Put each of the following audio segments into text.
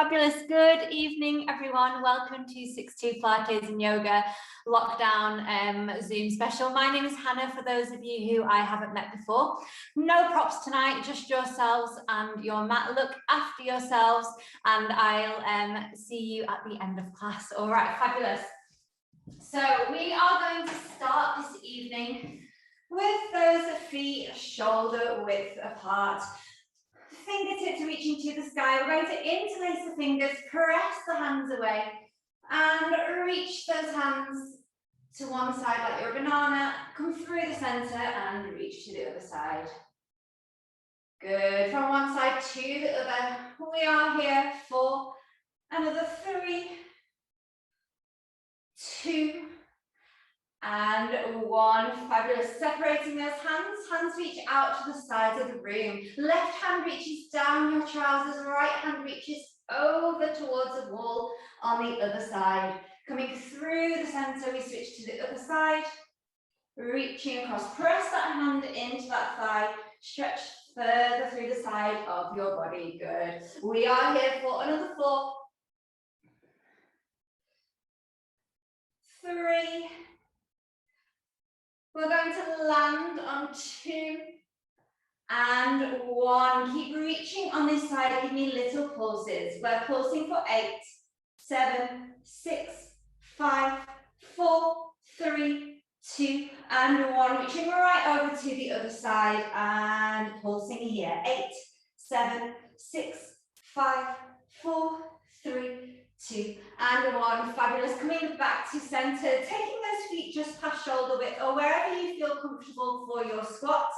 Fabulous. Good evening, everyone. Welcome to Sixtwo Pilates and Yoga Lockdown Zoom special. My name is Hannah, for those of you who I haven't met before. No props tonight, just yourselves and your mat. Look after yourselves and I'll see you at the end of class. All right, fabulous. So we are going to start this evening with those feet shoulder width apart. Fingertips reaching to the sky. We're going to interlace the fingers, press the hands away, and reach those hands to one side like you're a banana. Come through the center and reach to the other side. Good. From one side to the other. We are here for another 3, 2, and 1. Fabulous. Separating those hands. Hands reach out to the sides of the room. Left hand reaches down your trousers. Right hand reaches over towards the wall on the other side. Coming through the center, we switch to the other side. Reaching across. Press that hand into that thigh. Stretch further through the side of your body. Good. We are here for another 4, 3. We're going to land on 2 and 1. Keep reaching on this side. Give me little pulses. We're pulsing for 8, 7, 6, 5, 4, 3, 2, and 1. Reaching right over to the other side and pulsing here. 8, 7, 6, 5, 4, 3, 2, and 1. Fabulous. Coming back to center, taking those feet just past shoulder width or wherever you feel comfortable for your squats.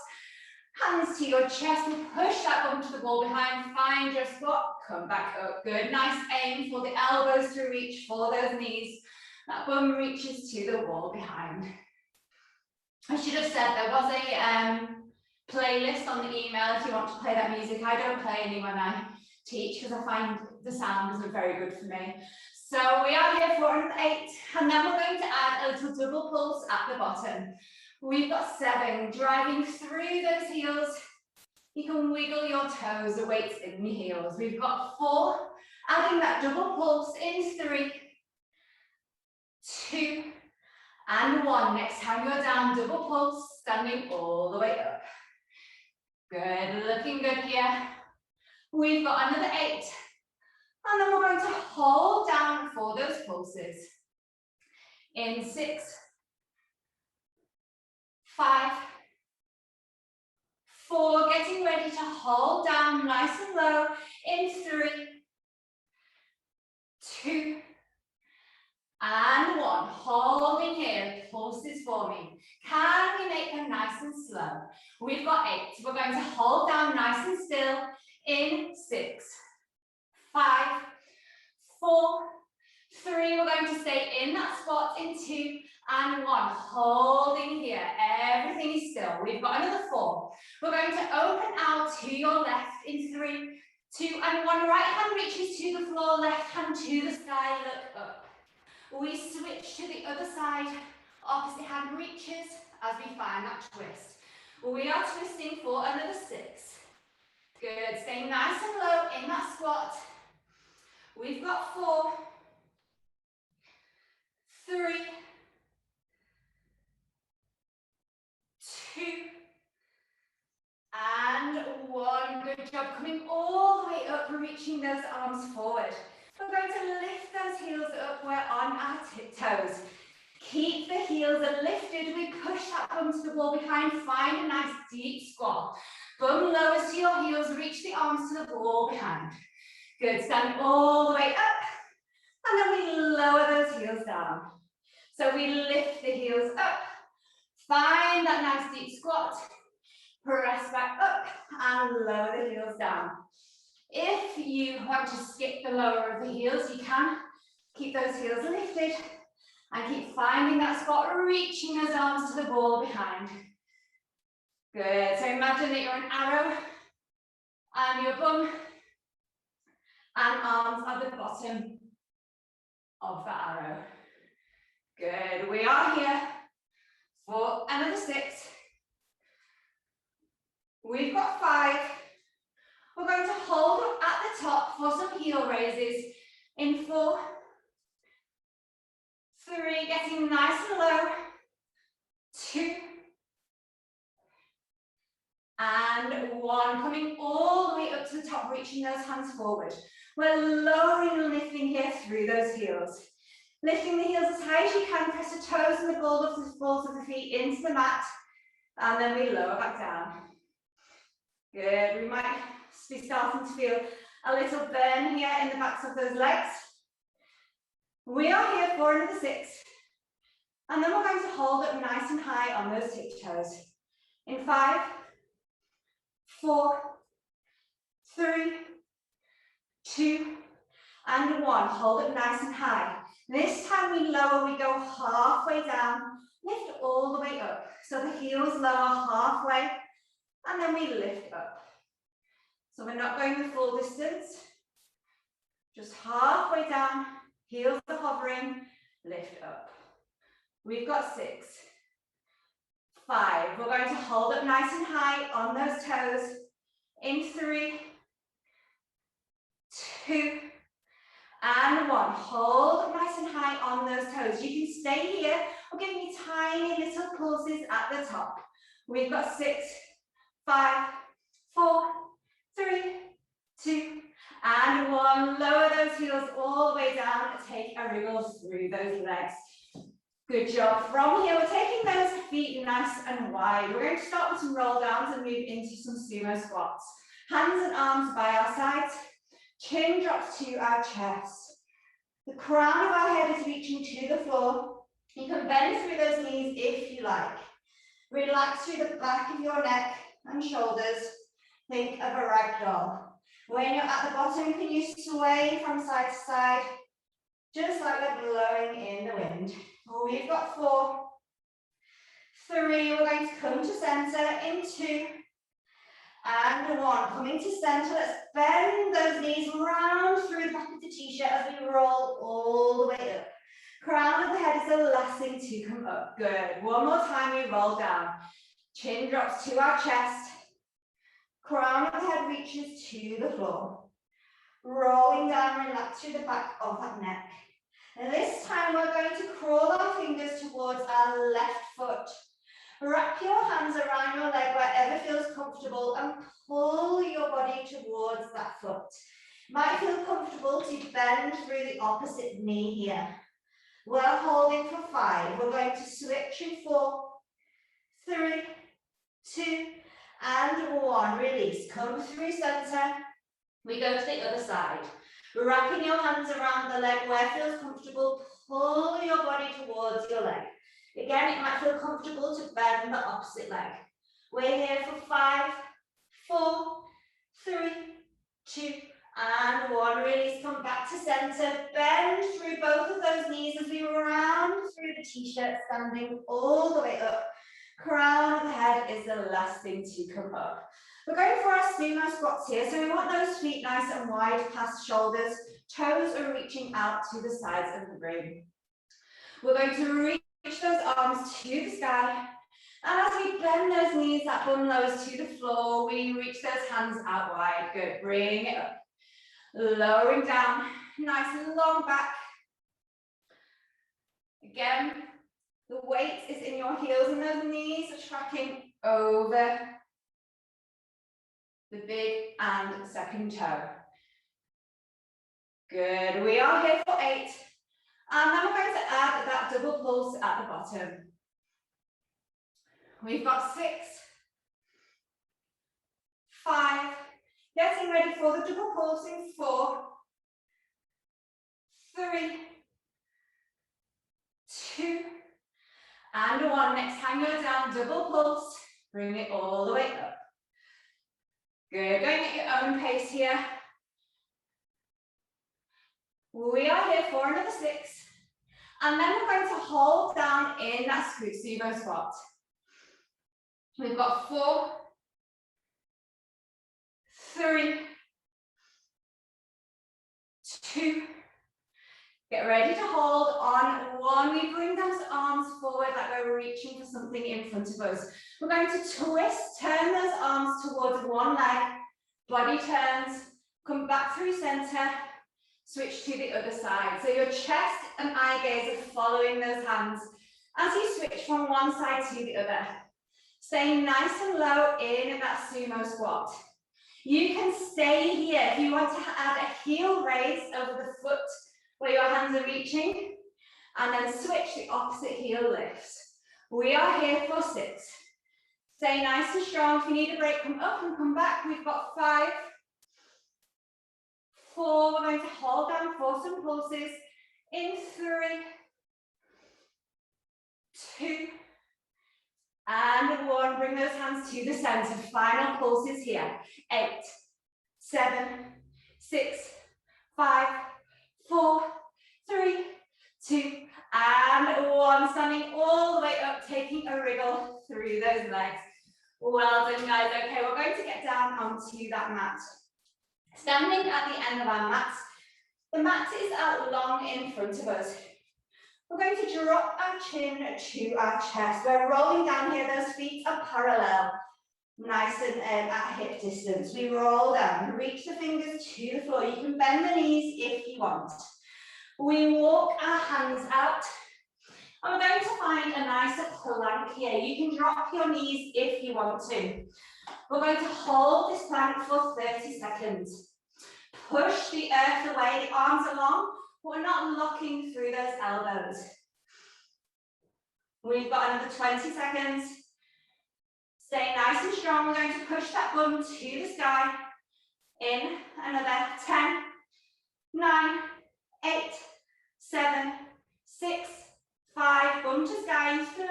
Hands to your chest and push that bum to the wall behind. Find your squat. Come back up. Good. Nice aim for the elbows to reach for those knees. That bum reaches to the wall behind. I should have said there was a playlist on the email if you want to play that music. I don't play any when I teach because I find the sound isn't very good for me. So we are here for an 8, and then we're going to add a little double pulse at the bottom. We've got 7, driving through those heels. You can wiggle your toes, the weights in your heels. We've got 4, adding that double pulse in 3, 2, and 1. Next time you're down, double pulse, standing all the way up. Good, looking good here. We've got another 8, and then we're going to hold down for those pulses. In 6, 5, 4, getting ready to hold down nice and low. In 3, 2, and 1. Holding here, pulses forming. Can we make them nice and slow? We've got 8. We're going to hold down nice and still. In 6, 5, 4, 3. We're going to stay in that spot in 2 and 1. Holding here. Everything is still. We've got another 4. We're going to open out to your left in 3, 2, and 1. Right hand reaches to the floor. Left hand to the sky. Look up. We switch to the other side. Opposite hand reaches as we find that twist. We are twisting for another 6. Good, staying nice and low in that squat. We've got 4, 3, 2, and 1. Good job, coming all the way up, reaching those arms forward. We're going to lift those heels up, we're on our tiptoes. Keep the heels lifted, we push that bum to the wall behind, find a nice deep squat. Bum lowers to your heels, reach the arms to the wall behind. Good, stand all the way up, and then we lower those heels down. So we lift the heels up, find that nice deep squat, press back up, and lower the heels down. If you want to skip the lower of the heels, you can. Keep those heels lifted, and keep finding that spot, reaching those arms to the wall behind. Good, so imagine that you're an arrow and your bum and arms are the bottom of the arrow. Good, we are here for another 6. We've got 5. We're going to hold up at the top for some heel raises in 4, 3, getting nice and low, 2, and 1, coming all the way up to the top, reaching those hands forward. We're lowering and lifting here through those heels. Lifting the heels as high as you can, press the toes and the balls of the feet into the mat, and then we lower back down. Good, we might be starting to feel a little burn here in the backs of those legs. We are here for another 6, and then we're going to hold up nice and high on those tiptoes. In 5, 4, 3, 2, and 1. Hold it nice and high. This time we lower, we go halfway down, lift all the way up. So the heels lower halfway, and then we lift up. So we're not going the full distance, just halfway down, heels are hovering, lift up. We've got 6, 5. We're going to hold up nice and high on those toes. In 3, 2, and 1. Hold nice and high on those toes. You can stay here or give me tiny little pulses at the top. We've got 6, 5, 4, 3, 2, and 1. Lower those heels all the way down. Take a wriggle through those legs. Good job. From here, we're taking those feet nice and wide. We're going to start with some roll downs and move into some sumo squats. Hands and arms by our sides. Chin drops to our chest. The crown of our head is reaching to the floor. You can bend through those knees if you like. Relax through the back of your neck and shoulders. Think of a rag doll. When you're at the bottom, can you sway from side to side? Just like we're blowing in the wind. We've got 4, 3, we're going to come to center in 2, and 1. Coming to center, let's bend those knees round through the back of the t-shirt as we roll all the way up. Crown of the head is the last thing to come up. Good. One more time, we roll down. Chin drops to our chest. Crown of the head reaches to the floor. Rolling down, relax through the back of that neck. And this time we're going to crawl our fingers towards our left foot. Wrap your hands around your leg wherever feels comfortable and pull your body towards that foot. Might feel comfortable to bend through the opposite knee here. We're holding for 5. We're going to switch in 4, 3, 2, and 1. Release. Come through center. We go to the other side. Wrapping your hands around the leg where it feels comfortable, pull your body towards your leg. Again, it might feel comfortable to bend the opposite leg. We're here for 5, 4, 3, 2, and 1. Release, come back to center. Bend through both of those knees as we round through the t-shirt, standing all the way up. Crown of the head is the last thing to come up. We're going for our sumo squats here, so we want those feet nice and wide past shoulders. Toes are reaching out to the sides of the room. We're going to reach those arms to the sky, and as we bend those knees, that bum lowers to the floor, we reach those hands out wide. Good, bring it up. Lowering down, nice and long back. Again, the weight is in your heels and those knees are tracking over the big and second toe. Good, we are here for 8. And then we're going to add that double pulse at the bottom. We've got 6, 5, getting ready for the double pulse in 4, 3, 2, and 1. Next time you're down, double pulse, bring it all the way up. Good, going at your own pace here. We are here for another 6. And then we're going to hold down in that sumo squat. We've got 4, 3, 2. Get ready to hold on 1. We bring those arms forward like we're reaching for something in front of us. We're going to twist, turn those arms towards one leg, Body turns, come back through center, switch to the other side. So your chest and eye gaze are following those hands as you switch from one side to the other. Staying nice and low in that sumo squat. You can stay here if you want to add a heel raise over the foot where your hands are reaching, and then switch the opposite heel lifts. We are here for 6. Stay nice and strong. If you need a break, come up and come back. We've got 5, 4. We're going to hold down for some pulses. In 3, 2, and 1. Bring those hands to the center. Final pulses here. 8, 7, 6, 5, 4, 3, 2, and 1. Standing all the way up, taking a wriggle through those legs. Well done, guys. Okay, we're going to get down onto that mat. Standing at the end of our mats, the mat is out long in front of us. We're going to drop our chin to our chest. We're rolling down here. Those feet are parallel, nice and at hip distance. We roll down, reach the fingers to the floor. You can bend the knees if you want. We walk our hands out. And we're going to find a nicer plank here. You can drop your knees if you want to. We're going to hold this plank for 30 seconds. Push the earth away, the arms are long, but we're not locking through those elbows. We've got another 20 seconds. Stay nice and strong. We're going to push that bum to the sky. In another 10, 9, 8, 7, 6, 5, bum to sky, 3,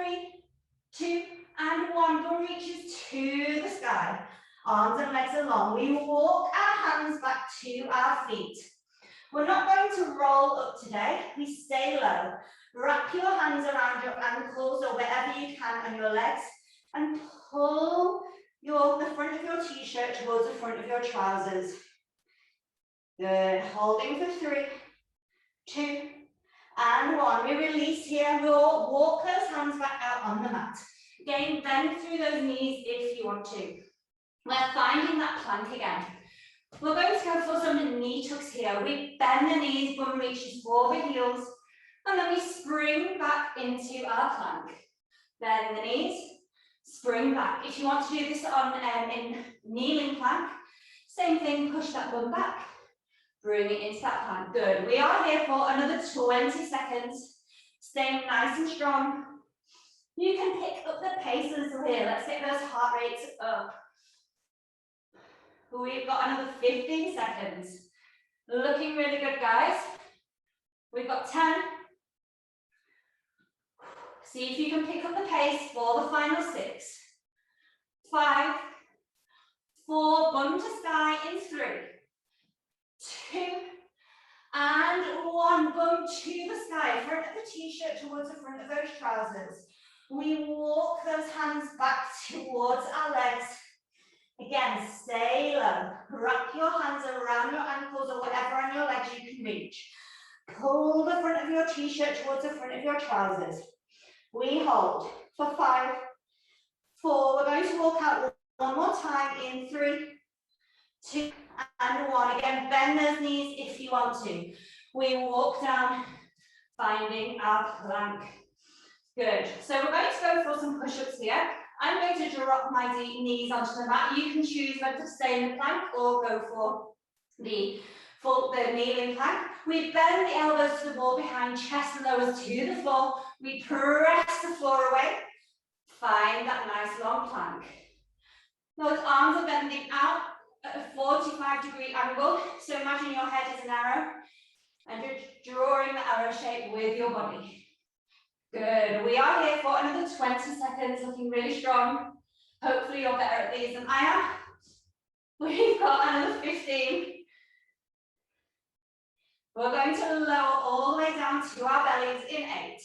2, and 1. Bum reaches to the sky. Arms and legs are long. We walk our hands back to our feet. We're not going to roll up today. We stay low. Wrap your hands around your ankles or wherever you can on your legs and pull the front of your t-shirt towards the front of your trousers. Good. Holding for 3, 2, and 1. We release here. We'll walk those hands back out on the mat. Again, bend through those knees if you want to. We're finding that plank again. We're going to go for some knee tucks here. We bend the knees, bum reaches for the heels, and then we spring back into our plank. Bend the knees, spring back. If you want to do this on in kneeling plank, same thing, push that bum back, bring it into that plank. Good. We are here for another 20 seconds. Staying nice and strong. You can pick up the pace a little here. Let's get those heart rates up. We've got another 15 seconds. Looking really good, guys. We've got 10. See if you can pick up the pace for the final 6. 5, 4, bum to sky in 3, 2, and 1. Bum to the sky. Front of the t-shirt towards the front of those trousers. We walk those hands back towards our legs. Again, stay low. Wrap your hands around your ankles or whatever on your legs you can reach. Pull the front of your t-shirt towards the front of your trousers. We hold for 5, 4. We're going to walk out one more time in 3, 2, and 1. Again, bend those knees if you want to. We walk down, finding our plank. Good. So we're going to go for some push-ups here. I'm going to drop my knees onto the mat. You can choose whether to stay in the plank or go for the kneeling plank. We bend the elbows to the wall behind, chest lowers to the floor. We press the floor away. Find that nice long plank. Those arms are bending out at a 45-degree angle. So imagine your head is an arrow and you're drawing the arrow shape with your body. Good. We are here for another 20 seconds, looking really strong. Hopefully you're better at these than I am. We've got another 15. We're going to lower all the way down to our bellies in 8,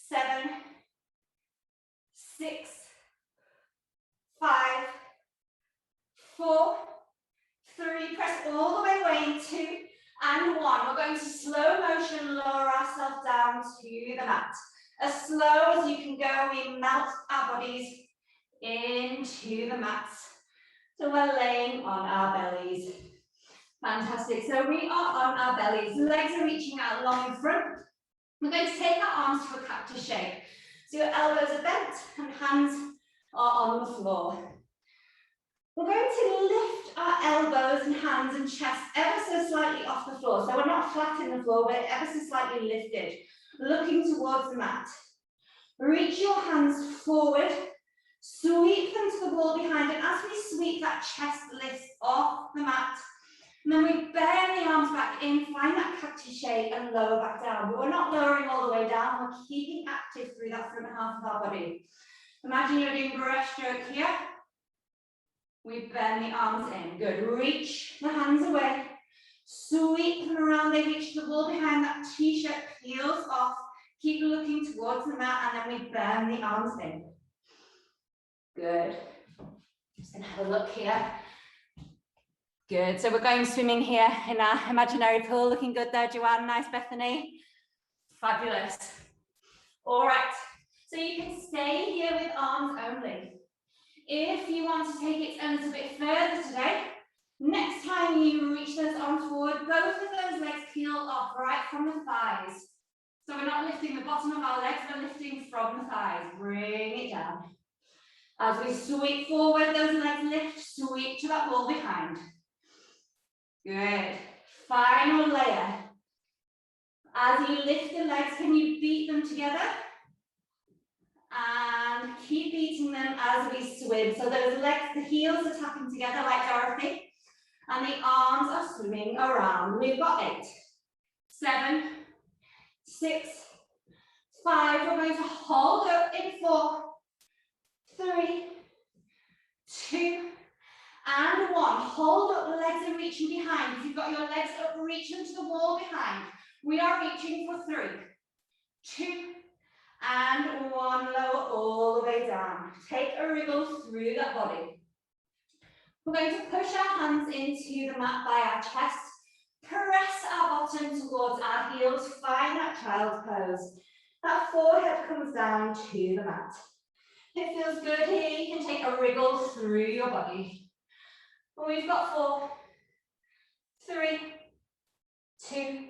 7, 6, 5, 4, 3. Press all the way away in 2. And 1. We're going to slow motion lower ourselves down to the mat. As slow as you can go, we melt our bodies into the mats. So we're laying on our bellies. Fantastic. So we are on our bellies. Legs are reaching out long in front. We're going to take our arms to a cactus shape. So your elbows are bent and hands are on the floor. We're going to lift our elbows and hands and chest ever so slightly off the floor. So we're not flat in the floor, but ever so slightly lifted, looking towards the mat. Reach your hands forward, sweep them to the wall behind, and as we sweep, that chest lifts off the mat. And then we bend the arms back in, find that cactus shape and lower back down. But we're not lowering all the way down, we're keeping active through that front half of our body. Imagine you're doing breaststroke here. We bend the arms in, good. Reach the hands away, sweep them around, they reach the wall behind, that t-shirt peels off. Keep looking towards the mat and then we bend the arms in. Good. Just gonna have a look here. Good, so we're going swimming here in our imaginary pool. Looking good there, Joanne. Nice, Bethany. Fabulous. All right, so you can stay here with arms only. If you want to take it a little bit further today, next time you reach those arms forward, both of those legs peel off right from the thighs. So we're not lifting the bottom of our legs, we're lifting from the thighs. Bring it down. As we sweep forward, those legs lift, sweep to that wall behind. Good. Final layer. As you lift the legs, can you beat them together? And keep beating them as we swim. So those legs, the heels are tapping together like Dorothy, and the arms are swimming around. We've got 8, 7, 6, 5. We're going to hold up in 4, 3, 2, and 1. Hold up, the legs are reaching behind. If you've got your legs up, reach them to the wall behind. We are reaching for 3, 2, and 1. Lower all the way down. Take a wriggle through that body. We're going to push our hands into the mat by our chest. Press our bottom towards our heels. Find that child's pose. That forehead comes down to the mat. If it feels good here, you can take a wriggle through your body. We've got 4, 3, 2,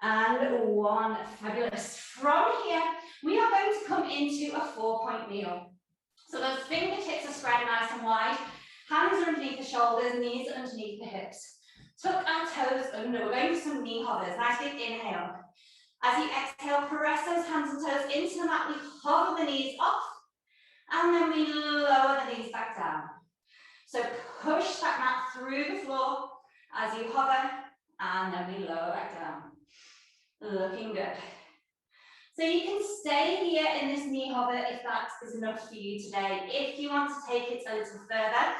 and 1. Fabulous. From here, we are going to come into a 4-point kneel. So those fingertips are spread nice and wide. Hands are underneath the shoulders, knees are underneath the hips. Tuck our toes under. We're going for some knee hovers. Nice big inhale. As you exhale, press those hands and toes into the mat. We hover the knees off, and then we lower the knees back down. So push that mat through the floor as you hover, and then we lower back down. Looking good. So you can stay here in this knee hover if that is enough for you today. If you want to take it a little further,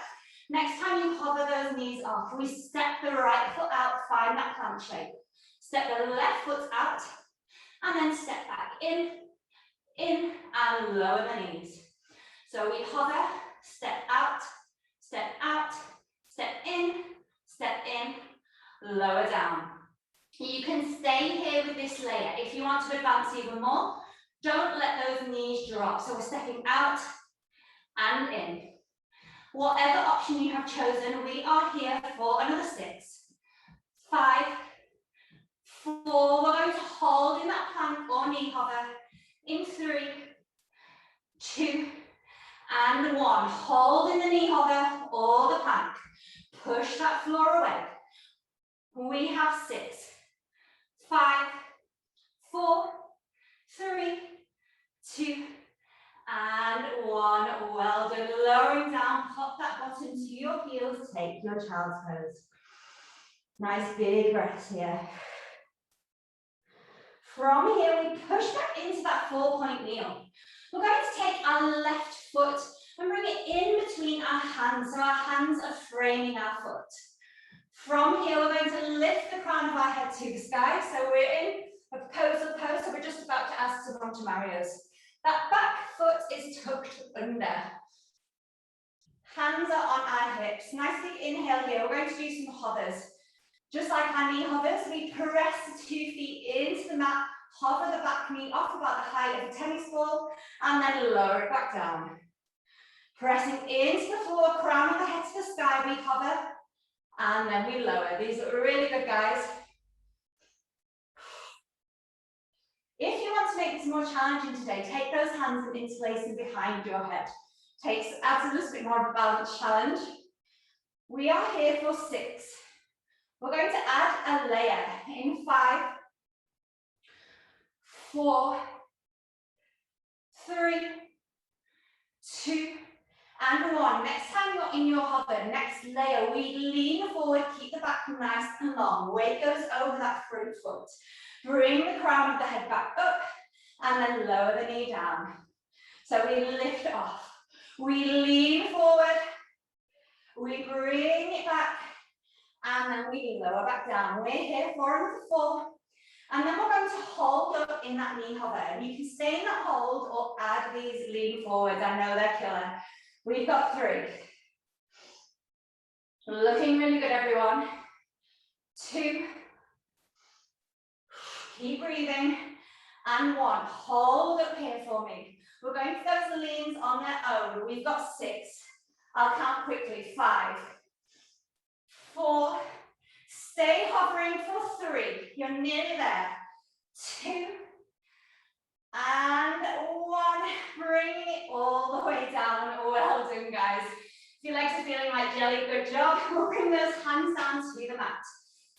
next time you hover those knees off, we step the right foot out, find that plank shape. Step the left foot out, and then step back in, and lower the knees. So we hover, step out, step in, lower down. You can stay here with this layer. If you want to advance even more, don't let those knees drop. So we're stepping out and in. Whatever option you have chosen, we are here for another 6, 5, 4. We're going to hold in that plank or knee hover in 3, 2, and 1. Hold in the knee hover or the plank. Push that floor away. We have 6, 5, 4, 3, 2, and 1. Well done. Lowering down, pop that bottom to your heels, take your child's pose. Nice big breaths here. From here, we push back into that 4-point kneel. We're going to take our left foot and bring it in between our hands, so our hands are framing our foot. From here, we're going to lift the crown of our head to the sky. So we're in a proposal pose, so we're just about to ask someone to marry us. That back foot is tucked under. Hands are on our hips. Nice big inhale here. We're going to do some hovers. Just like our knee hovers, we press the 2 feet into the mat, hover the back knee off about the height of a tennis ball, and then lower it back down. Pressing into the floor, crown of the head to the sky, we hover, and then we lower. These are really good, guys. If you want to make this more challenging today, take those hands and interlace them behind your head. Adds a little bit more of a balance challenge. We are here for 6. We're going to add a layer in 5, 4, 3, 2, and 1. Next time you're in your hover, next layer, we lean forward, keep the back nice and long. Weight goes over that front foot. Bring the crown of the head back up, and then lower the knee down. So we lift it off. We lean forward, we bring it back, and then we lower back down. We're here for another 4. And then we're going to hold up in that knee hover. And you can stay in that hold or add these lean forwards. I know they're killer. We've got 3. Looking really good, everyone. 2. Keep breathing. And 1. Hold up here for me. We're going for those leans on their own. We've got 6. I'll count quickly. 5, 4. Stay hovering for 3. You're nearly there. 2. And 1. Bringing it all the way down. Well done, guys. If your legs are feeling like jelly, good job. We'll bring those hands down to the mat.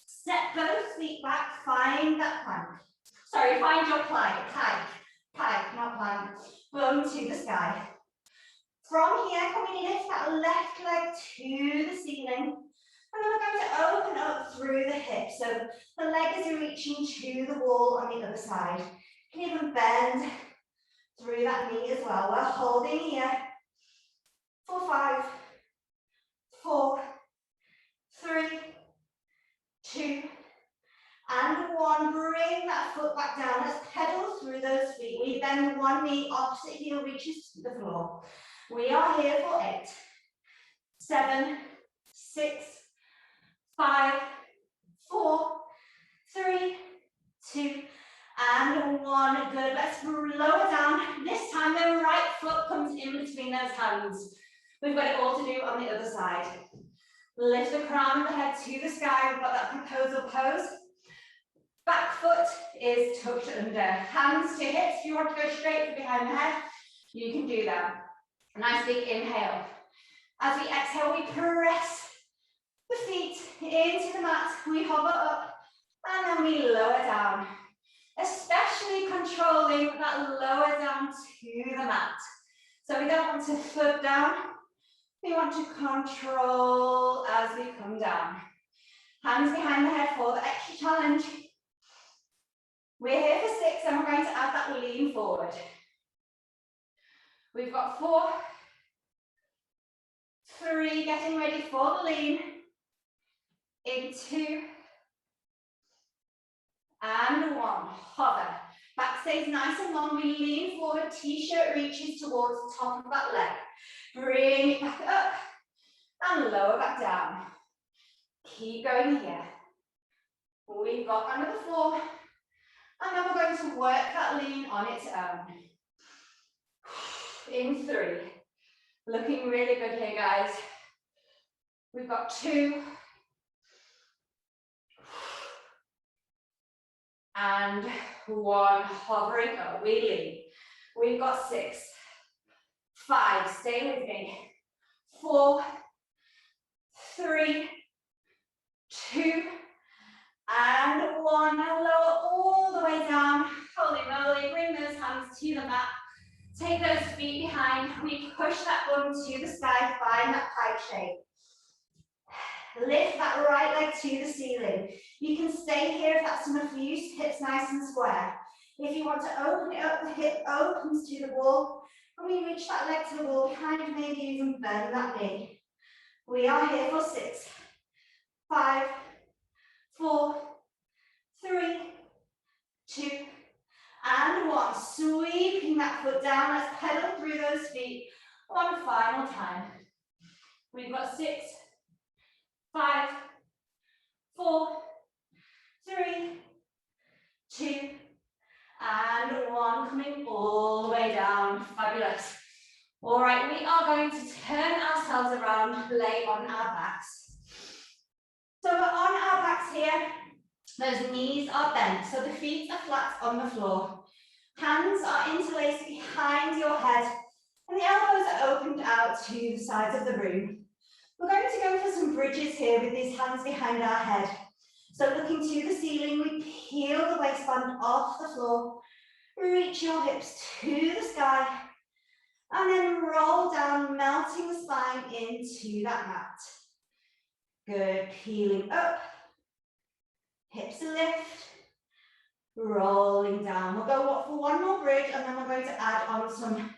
Step both feet back. Find that plank. Sorry, find your pike, not plank. Bum to the sky. From here, can we lift that left leg to the ceiling? And then we're going to open up through the hips. So the leg is reaching to the wall on the other side. You can even bend through that knee as well. We're holding here for 5, 4, 3, 2, and 1. Bring that foot back down. Let's pedal through those feet. We bend one knee, opposite heel reaches to the floor. We are here for 8, 7, 6, 5, 4, 3, 2, and 1. Good. Let's lower down. This time the right foot comes in between those hands. We've got it all to do on the other side. Lift the crown of the head to the sky. We've got that proposal pose. Back foot is tucked under. Hands to hips. If you want to go straight for behind the head, you can do that. Nice big inhale. As we exhale, we press the feet into the mat. We hover up and then we lower down. Especially controlling that lower down to the mat. So we don't want to float down. We want to control as we come down. Hands behind the head for the extra challenge. We're here for 6 and we're going to add that lean forward. We've got 4, 3, getting ready for the lean. In 2, and 1, hover. Back stays nice and long. We lean forward, t-shirt reaches towards the top of that leg. Bring it back up and lower back down. Keep going here. We've got another 4, and then we're going to work that lean on its own. In 3, looking really good here, guys. We've got 2, and 1, hovering up, we lean. We've got 6, 5, stay with me. 4, 3, 2, and 1. Now lower all the way down. Holy moly, bring those hands to the mat. Take those feet behind. We push that bum to the sky, find that pike shape. Lift that right leg to the ceiling. You can stay here if that's enough for you, hips nice and square. If you want to open it up, the hip opens to the wall. And we reach that leg to the wall behind, maybe even bend that knee. We are here for 6, 5, 4, 3, 2, and 1. Sweeping that foot down. Let's pedal through those feet one final time. We've got 6, 5, 4, 3, 2, and 1. Coming all the way down. Fabulous. All right, we are going to turn ourselves around, lay on our backs. So we're on our backs here. Those knees are bent, so the feet are flat on the floor. Hands are interlaced behind your head, and the elbows are opened out to the sides of the room. We're going to go for some bridges here with these hands behind our head. So looking to the ceiling, we peel the waistband off the floor, reach your hips to the sky, and then roll down, melting the spine into that mat. Good, peeling up, hips lift, rolling down. We'll go for one more bridge, and then we're going to add on some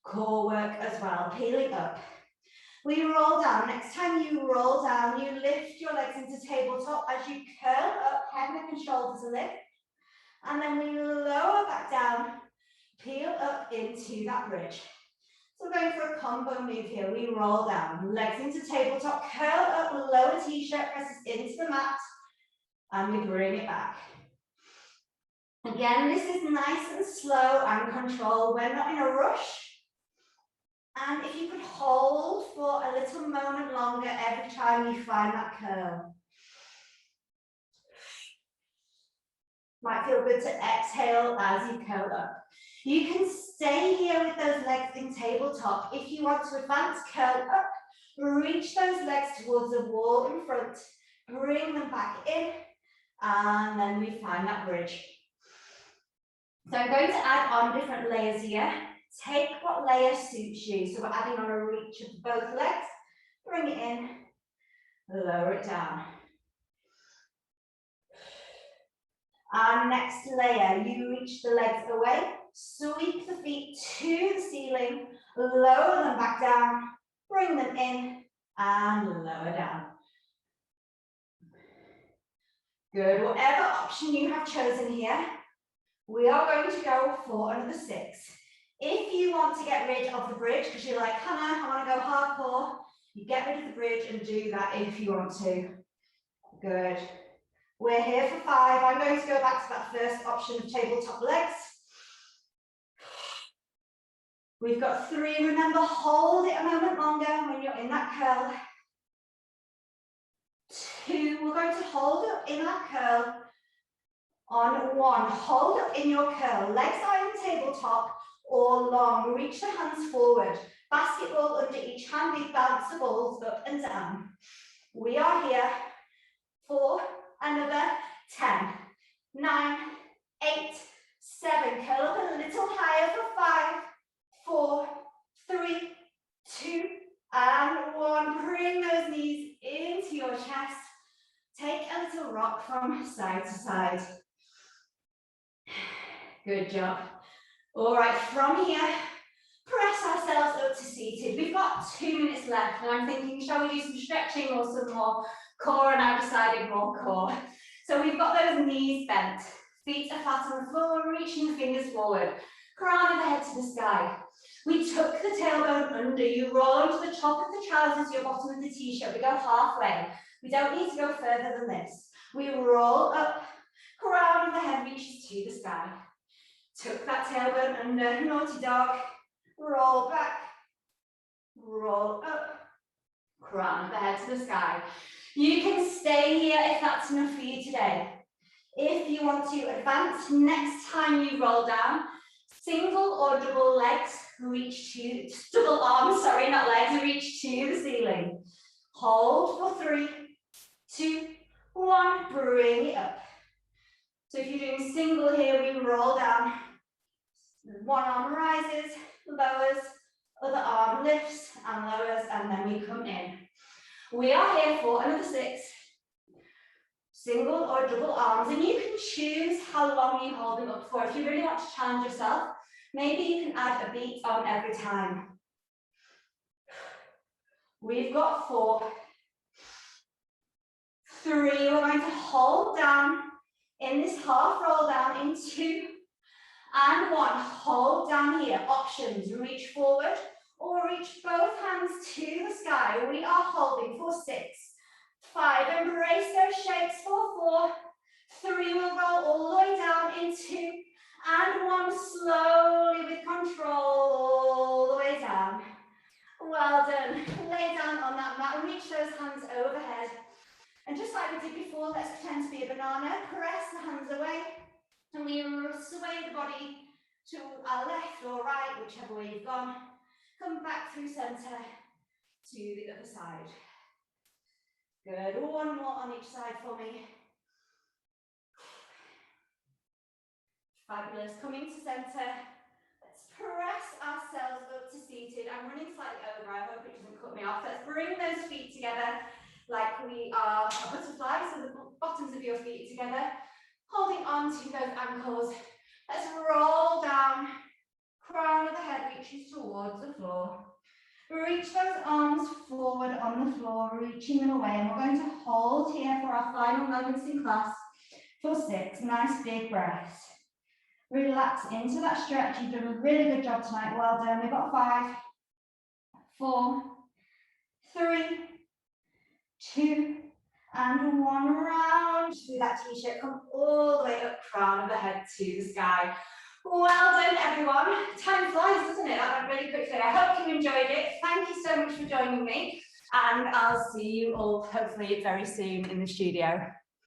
core work as well, peeling up. We roll down. Next time you roll down, you lift your legs into tabletop as you curl up, head, neck, and shoulders a lift. And then we lower back down, peel up into that bridge. So we're going for a combo move here. We roll down, legs into tabletop, curl up, lower t-shirt presses into the mat, and we bring it back. Again, this is nice and slow and controlled. We're not in a rush. And if you could hold for a little moment longer every time you find that curl. Might feel good to exhale as you curl up. You can stay here with those legs in tabletop. If you want to advance, curl up, reach those legs towards the wall in front, bring them back in, and then we find that bridge. So I'm going to add on different layers here. Take what layer suits you. So we're adding on a reach of both legs, bring it in, lower it down. Our next layer, you reach the legs away, sweep the feet to the ceiling, lower them back down, bring them in, and lower down. Good, whatever option you have chosen here, we are going to go for another 6. If you want to get rid of the bridge, because you're like, Hannah, I want to go hardcore, you get rid of the bridge and do that if you want to. Good. We're here for 5. I'm going to go back to that first option of tabletop legs. We've got 3. Remember, hold it a moment longer when you're in that curl. 2, we're going to hold up in that curl. On 1, hold up in your curl. Legs are in tabletop or long. Reach the hands forward. Basketball under each hand. We bounce the balls up and down. We are here for another 10, 9, 8, 7. Curl up a little higher for 5, 4, 3, 2, and 1. Bring those knees into your chest. Take a little rock from side to side. Good job. All right, from here, press ourselves up to seated. We've got 2 minutes left, and I'm thinking, shall we do some stretching or some more core? And I decided more core. So we've got those knees bent, feet are flat on the floor, reaching the fingers forward, crown of the head to the sky. We tuck the tailbone under, you roll onto the top of the trousers, your bottom of the t-shirt. We go halfway. We don't need to go further than this. We roll up, crown of the head reaches to the sky. Tuck that tailbone under, naughty dog, roll back, roll up, crown of the head to the sky. You can stay here if that's enough for you today. If you want to advance, next time you roll down, single or double legs reach to, double arms, sorry, not legs, reach to the ceiling. Hold for 3, 2, 1, bring it up. So if you're doing single here, we roll down. One arm rises, lowers, other arm lifts and lowers, and then we come in. We are here for another 6. Single or double arms, and you can choose how long you hold them up for. If you really want to challenge yourself, maybe you can add a beat on every time. We've got 4, 3, we're going to hold down in this half roll down in 2 and 1, hold down here. Options, reach forward or reach both hands to the sky. We are holding for 6, 5, embrace those shapes for 4, 3, we'll roll all the way down in 2 and 1, slowly with control all the way down. reach those hands overhead. And just like we did before, let's pretend to be a banana. Press the hands away. And we sway the body to our left or right, whichever way you've gone. Come back through center to the other side. Good. One more on each side for me. Fabulous. Coming to center. Let's press ourselves up to seated. I'm running slightly over. I hope it doesn't cut me off. Let's bring those feet together like we are a butterfly. So the bottoms of your feet together. Holding on to those ankles. Let's roll down. Crown of the head reaches towards the floor. Reach those arms forward on the floor, reaching them away. And we're going to hold here for our final moments in class for 6 nice big breaths. Relax into that stretch. You've done a really good job tonight. Well done. We've got 5, 4, 3, 2, and 1. Round through that t-shirt. Come all the way up, crown of the head to the sky. Well done, everyone. Time flies, doesn't it? That went really quickly. I hope you enjoyed it. Thank you so much for joining me. And I'll see you all hopefully very soon in the studio.